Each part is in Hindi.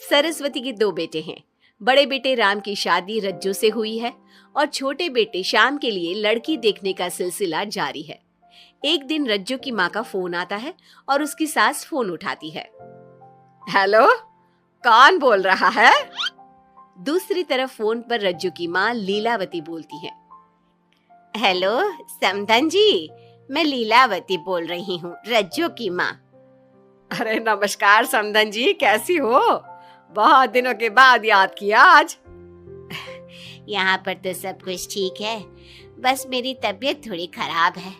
सरस्वती के दो बेटे हैं। बड़े बेटे राम की शादी रज्जू से हुई है और छोटे बेटे श्याम के लिए लड़की देखने का सिलसिला जारी है। एक दिन रज्जू की माँ का फोन आता है और उसकी सास फोन उठाती है। हेलो, कौन बोल रहा है? दूसरी तरफ फोन पर रज्जू की माँ लीलावती बोलती है। हेलो समधन जी, मैं लीलावती बोल रही हूँ, रज्जू की माँ। अरे नमस्कार समधन जी, कैसी हो? बहुत दिनों के बाद याद किया आज। यहाँ पर तो सब कुछ ठीक है, बस मेरी तबीयत थोड़ी खराब है।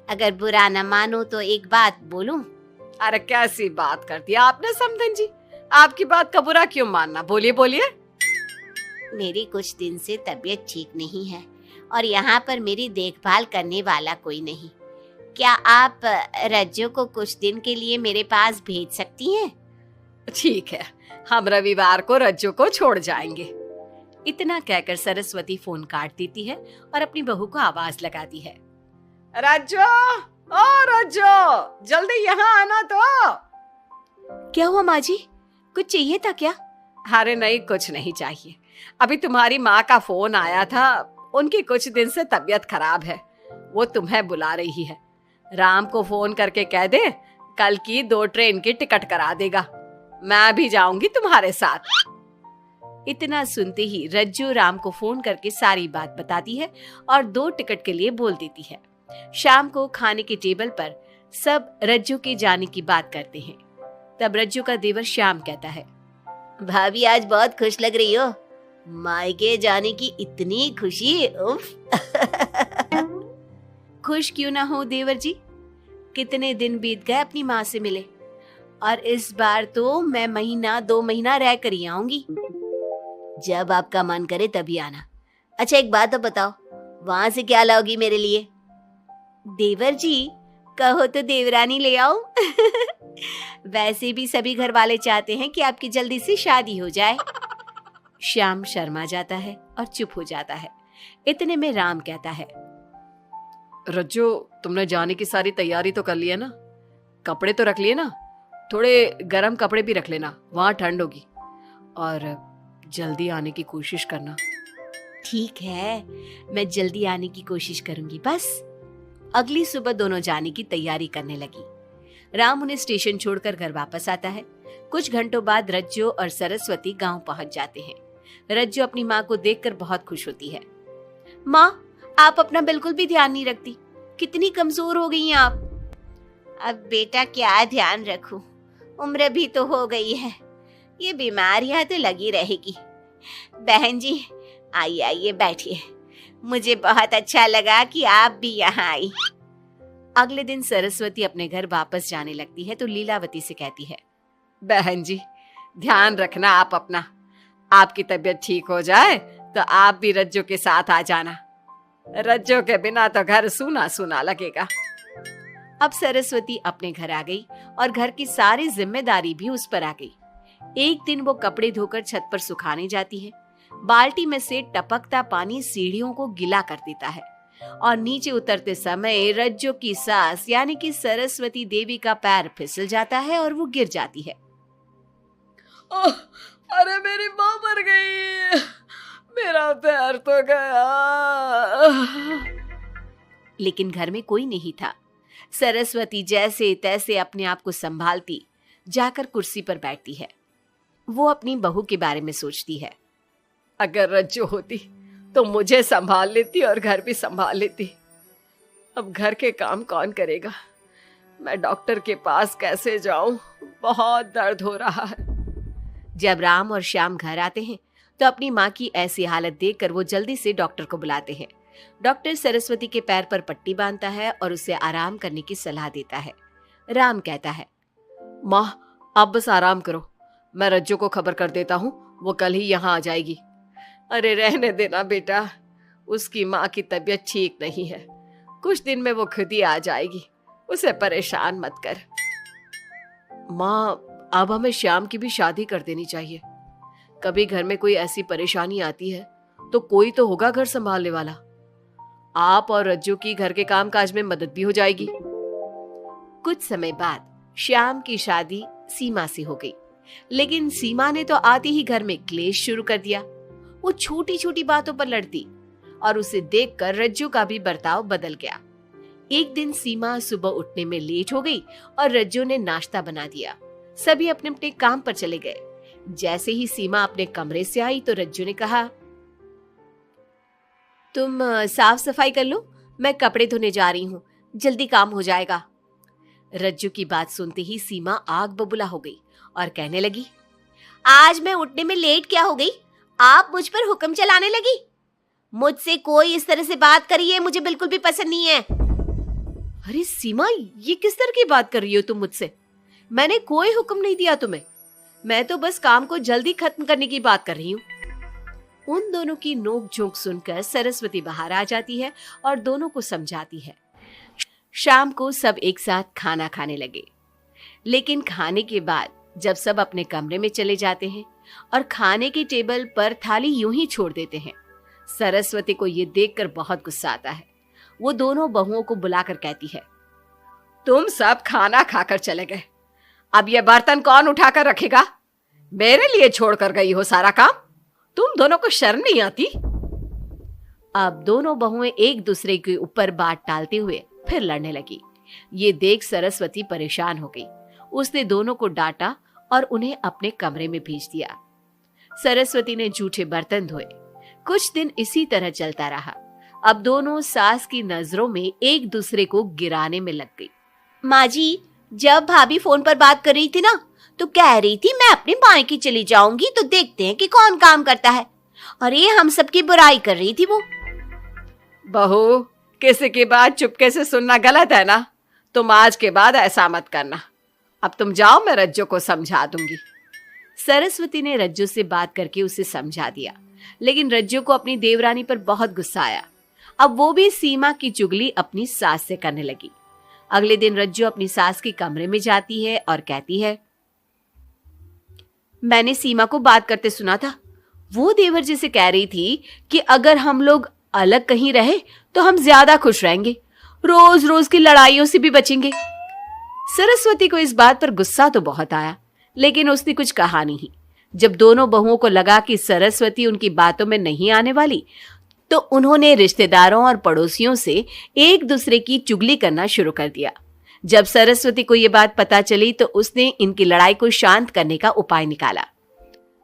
अगर बुरा न मानो तो एक बात बोलूं? अरे कैसी बात कर दिया आपने समधन जी, आपकी बात का बुरा क्यों मानना, बोलिए बोलिए। मेरी कुछ दिन से तबीयत ठीक नहीं है और यहाँ पर मेरी देखभाल करने वाला कोई नहीं। क्या आप रज्जू को कुछ दिन के लिए मेरे पास भेज सकती हैं? ठीक है, हम रविवार को रज्जू को छोड़ जाएंगे। इतना कहकर सरस्वती फोन काट देती है और अपनी बहू को आवाज लगाती है। रज्जू, ओ रज्जू, जल्दी यहाँ आना तो। क्या हुआ माँ जी, कुछ चाहिए था क्या? अरे नहीं, कुछ नहीं चाहिए। अभी तुम्हारी माँ का फोन आया था, उनकी कुछ दिन से तबीयत खराब है, वो तुम्हें बुला रही है। राम को फोन करके कह दे कल की 2 ट्रेन की टिकट करा देगा, मैं भी जाऊंगी तुम्हारे साथ। इतना सुनते ही रज्जू राम को फोन करके सारी बात बताती है और 2 टिकट के लिए बोल देती है। शाम को खाने के टेबल पर सब रज्जू के जाने की बात करते हैं। तब रज्जू का देवर श्याम कहता है, भाभी आज बहुत खुश लग रही हो, मायके जाने की इतनी खुशी, उफ। खुश क्यों ना हो देवर जी, कितने दिन बीत गए अपनी माँ से मिले, और इस बार तो मैं 1-2 महीना रह कर ही आऊंगी। जब आपका मन करे तभी आना। अच्छा एक बात तो बताओ, वहां से क्या लाओगी मेरे लिए? देवर जी कहो तो देवरानी ले आओ। वैसे भी सभी घर वाले चाहते हैं कि आपकी जल्दी से शादी हो जाए। श्याम शर्मा जाता है और चुप हो जाता है। इतने में राम कहता है, रज्जू, तुमने जाने की सारी तैयारी तो कर ली है ना? कपड़े तो रख लिए ना? थोड़े गर्म कपड़े भी रख लेना, वहां ठंड होगी, और जल्दी आने की कोशिश करना। ठीक है, मैं जल्दी आने की कोशिश करूंगी बस। अगली सुबह दोनों जाने की तैयारी करने लगी। राम उन्हें स्टेशन छोड़कर घर वापस आता है। कुछ घंटों बाद रज्जू और सरस्वती गांव पहुंच जाते हैं। रज्जू अपनी माँ को देखकर बहुत खुश होती है। माँ, आप अपना बिल्कुल भी ध्यान नहीं रखती, कितनी कमजोर हो गई हैं आप। अब बेटा क्या ध्यान रखूं, उम्र भी तो हो गई है, ये बीमारियां तो लगी रहेगी। बहन जी आइए आइए बैठिए, मुझे बहुत अच्छा लगा कि आप भी यहाँ आई। अगले दिन सरस्वती अपने घर वापस जाने लगती है तो लीलावती से कहती है, बहन जी ध्यान रखना आप अपना, आपकी तबीयत ठीक हो जाए तो आप भी रज्जू के साथ आ जाना, रज्जू के बिना तो घर सूना सूना लगेगा। अब सरस्वती अपने घर आ गई और घर की सारी जिम्मेदारी भी उस पर आ गई। एक दिन वो कपड़े धोकर छत पर सुखाने जाती है। बाल्टी में से टपकता पानी सीढ़ियों को गीला कर देता है और नीचे उतरते समय रज्जू की सास यानी कि सरस्वती देवी का पैर फिसल जाता है और वो गिर जाती है। ओह, अरे मेरी माँ मर गई, मेरा पैर तो गया। लेकिन घर में कोई नहीं था। सरस्वती जैसे तैसे अपने आप को संभालती जाकर कुर्सी पर बैठती है। वो अपनी बहू के बारे में सोचती है, अगर रज्जू होती तो मुझे संभाल लेती और घर भी संभाल लेती। अब घर के काम कौन करेगा, मैं डॉक्टर के पास कैसे जाऊं, बहुत दर्द हो रहा है। जब राम और श्याम घर आते हैं तो अपनी माँ की ऐसी हालत देखकर वो जल्दी से डॉक्टर को बुलाते हैं। डॉक्टर सरस्वती के पैर पर पट्टी बांधता है और उसे आराम करने की सलाह देता है। राम कहता है, माँ आप बस आराम करो, मैं रज्जू को खबर कर देता हूँ, वो कल ही यहाँ आ जाएगी। अरे रहने देना बेटा, उसकी माँ की तबीयत ठीक नहीं है, कुछ दिन में वो खुद ही आ जाएगी, उसे परेशान मत कर। माँ अब हमें श्याम की भी शादी कर देनी चाहिए, कभी घर में कोई ऐसी परेशानी आती है तो कोई तो होगा घर संभालने वाला, आप और रज्जू की घर के काम काज में मदद भी हो जाएगी। कुछ समय बाद श्याम की शादी सीमा से हो गई। लेकिन सीमा ने तो आते ही घर में क्लेश शुरू कर दिया। वो छोटी छोटी बातों पर लड़ती और उसे देखकर रज्जू का भी बर्ताव बदल गया। एक दिन सीमा सुबह उठने में लेट हो गई और रज्जू ने नाश्ता बना दिया। सभी अपने अपने काम पर चले गए। जैसे ही सीमा अपने कमरे से आई तो रज्जू ने कहा, तुम साफ सफाई कर लो, मैं कपड़े धोने जा रही हूँ, जल्दी काम हो जाएगा। रज्जू की बात सुनते ही सीमा आग बबूला हो गई और कहने लगी, आज मैं उठने में लेट क्या हो गई? आप मुझ पर हुक्म चलाने लगी। मुझसे कोई इस तरह से बात करी है मुझे बिल्कुल भी पसंद नहीं है। अरे सीमा, ये किस तरह की बात कर रही हो तुम मुझसे? मैंने कोई हुक्म नहीं दिया तुम्हें। मैं तो बस काम को जल्दी खत्म करने की बात कर रही हूँ। उन दोनों की नोक झोंक सुनकर सरस्वती बाहर आ जाती है और दोनों को समझाती है। शाम को सब एक साथ खाना खाने लगे। लेकिन खाने के बाद जब सब अपने कमरे में चले जाते हैं और खाने की टेबल पर थाली यूं ही छोड़ देते हैं, सरस्वती को ये देखकर बहुत गुस्सा आता है। वो दोनों बहुओं को बुलाकर कहती है, तुम सब खाना खाकर चले गए, अब ये बर्तन कौन उठाकर रखेगा? मेरे लिए छोड़कर गई हो सारा काम। तुम दोनों को शर्म नहीं आती? अब दोनों बहुएं एक दूसरे के ऊपर बात टालते हुए फिर लड़ने लगी। ये देख सरस्वती परेशान हो गई। उसने दोनों को डांटा और उन्हें अपने कमरे में भेज दिया। सरस्वती ने जूठे बर्तन धोए। कुछ दिन इसी तरह चलता रहा। अब दोनों सास की नजरों में एक दूसरे को गिराने में लग गई। माँ जी, जब भाभी फोन पर बात कर रही थी ना, तो कह रही थी मैं अपने मायके चली जाऊंगी तो देखते हैं कि कौन काम करता है। अरे हम सबकी बुराई कर रही थी वो। बहू, किसी की बात चुपके से सुनना गलत है ना। तुम आज के बाद ऐसा मत करना। अब तुम जाओ, मैं रज्जू को समझा दूंगी। सरस्वती ने रज्जू से बात करके उसे समझा दिया, लेकिन रज्जू को अपनी देवरानी पर बहुत गुस्सा आया। अब वो भी सीमा की चुगली अपनी सास से करने लगी। अगले दिन रज्जू अपनी सास के कमरे में जाती है और कहती है, मैंने सीमा को बात करते सुना था। वो देवर जी से कह रही थी कि अगर हम लोग अलग कहीं रहे तो हम ज्यादा खुश रहेंगे, रोज रोज की लड़ाइयों से भी बचेंगे। सरस्वती को इस बात पर गुस्सा तो बहुत आया, लेकिन उसने कुछ कहा नहीं। जब दोनों बहुओं को लगा कि सरस्वती उनकी बातों में नहीं आने वाली, तो उन्होंने रिश्तेदारों और पड़ोसियों से एक दूसरे की चुगली करना शुरू कर दिया। जब सरस्वती को ये बात पता चली तो उसने इनकी लड़ाई को शांत करने का उपाय निकाला।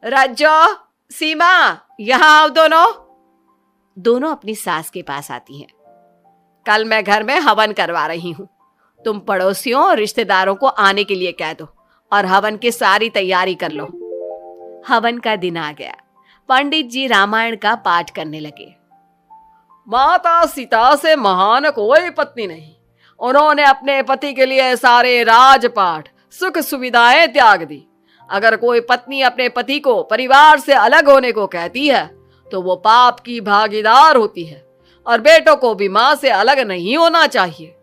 रज्जो, सीमा, यहाँ आओ दोनों। दोनों अपनी सास के पास आती हैं। कल मैं घर में हवन करवा रही हूँ। तुम पड़ोसियों और रिश्तेदारों को आने के लिए कह दो और हवन की सारी तैयारी कर लो। हवन का दिन आ गया। पंडित जी रामायण का पाठ करने लगे। माता सीता से महान कोई पत्नी नहीं। उन्होंने अपने पति के लिए सारे राजपाट, सुख सुविधाएं त्याग दी। अगर कोई पत्नी अपने पति को परिवार से अलग होने को कहती है तो वो पाप की भागीदार होती है और बेटों को भी मां से अलग नहीं होना चाहिए।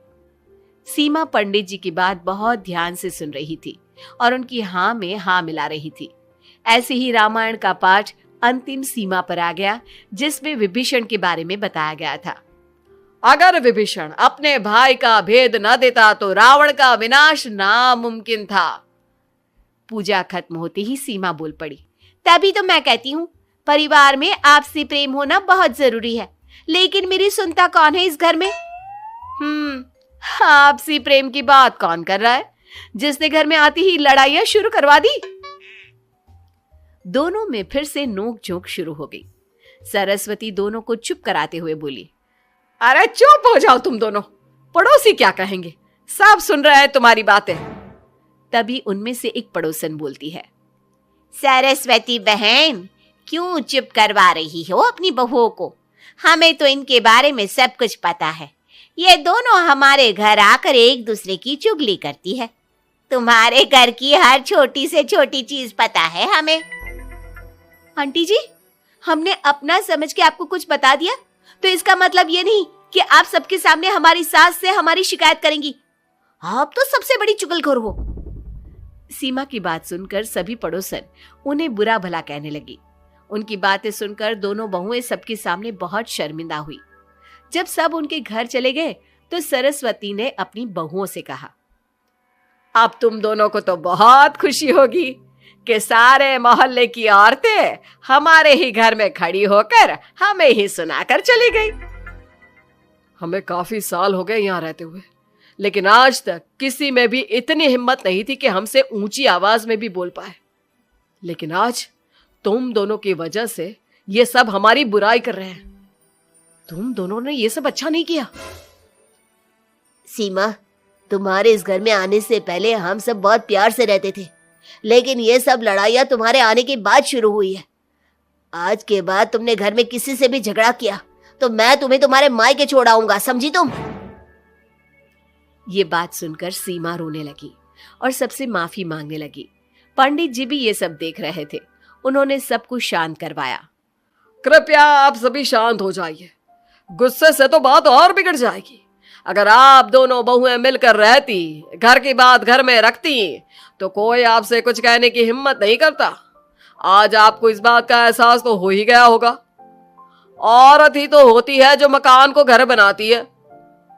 सीमा पंडित जी की बात बहुत ध्यान से सुन रही थी और उनकी हाँ में हाँ मिला रही थी। ऐसे ही रामायण का पाठ अंतिम सीमा पर आ गया, जिसमें विभीषण के बारे में बताया गया था। अगर विभीषण अपने भाई का भेद न देता तो रावण का विनाश नामुमकिन था। पूजा खत्म होते ही सीमा बोल पड़ी, तभी तो मैं कहती हूँ परिवार में आपसी प्रेम होना बहुत जरूरी है, लेकिन मेरी सुनता कौन है इस घर में? आपसी प्रेम की बात कौन कर रहा है, जिसने घर में आती ही लड़ाइयां शुरू करवा दी? दोनों में फिर से नोक झोंक शुरू हो गई। सरस्वती दोनों को चुप कराते हुए बोली, अरे चुप हो जाओ तुम दोनों, पड़ोसी क्या कहेंगे, सब सुन रहे हैं तुम्हारी बातें। तभी उनमें से एक पड़ोसन बोलती है, सरस्वती बहन, क्यों चुप करवा रही हो अपनी बहुओं को? हमें तो इनके बारे में सब कुछ पता है। ये दोनों हमारे घर आकर एक दूसरे की चुगली करती है। तुम्हारे घर की हर छोटी से छोटी चीज पता है हमें। आंटी जी, हमने अपना समझ के आपको कुछ बता दिया तो इसका मतलब ये नहीं कि आप सबके सामने हमारी सास से हमारी शिकायत करेंगी। आप तो सबसे बड़ी चुगलखोर हो। सीमा की बात सुनकर सभी पड़ोसन उन्हें बुरा भला कहने लगी। उनकी बातें सुनकर दोनों बहुएं सबके सामने बहुत शर्मिंदा हुई। जब सब उनके घर चले गए तो सरस्वती ने अपनी बहुओं से कहा, अब तुम दोनों को तो बहुत खुशी होगी कि सारे मोहल्ले की औरतें हमारे ही घर में खड़ी होकर हमें ही सुनाकर चली गई। हमें काफी साल हो गए यहाँ रहते हुए, लेकिन आज तक किसी में भी इतनी हिम्मत नहीं थी कि हमसे ऊंची आवाज में भी बोल पाए। लेकिन आज तुम दोनों की वजह से ये सब हमारी बुराई कर रहे हैं। तुम दोनों ने ये सब अच्छा नहीं किया। सीमा, तुम्हारे इस घर में आने से पहले हम सब बहुत प्यार से रहते थे, लेकिन ये सब लड़ाइयाँ तुम्हारे आने के बाद शुरू हुई है। आज के बाद तुमने घर में किसी से भी झगड़ा किया तो मैं तुम्हें तुम्हारे मायके छोड़ाऊंगा, समझी तुम? ये बात सुनकर सीमा रोने लगी और सबसे माफी मांगने लगी। पंडित जी भी ये सब देख रहे थे। उन्होंने सबको शांत करवाया। कृपया आप सभी शांत हो जाइए, गुस्से से तो बात और बिगड़ जाएगी। अगर आप दोनों बहुएं मिलकर रहती, घर की बात घर में रखती, तो कोई आपसे कुछ कहने की हिम्मत नहीं करता। आज आपको इस बात का एहसास तो हो ही गया होगा। औरत ही तो होती है जो मकान को घर बनाती है।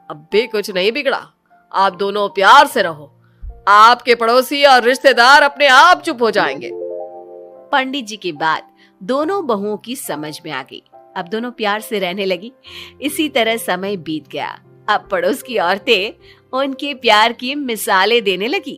अब भी कुछ नहीं बिगड़ा, आप दोनों प्यार से रहो। आपके पड़ोसी और रिश्तेदार अपने आप चुप हो जाएंगे। पंडित जी की बात दोनों बहुओं की समझ में आ गई। अब दोनों प्यार से रहने लगी। इसी तरह समय बीत गया। अब पड़ोस की औरतें उनके प्यार की मिसालें देने लगी।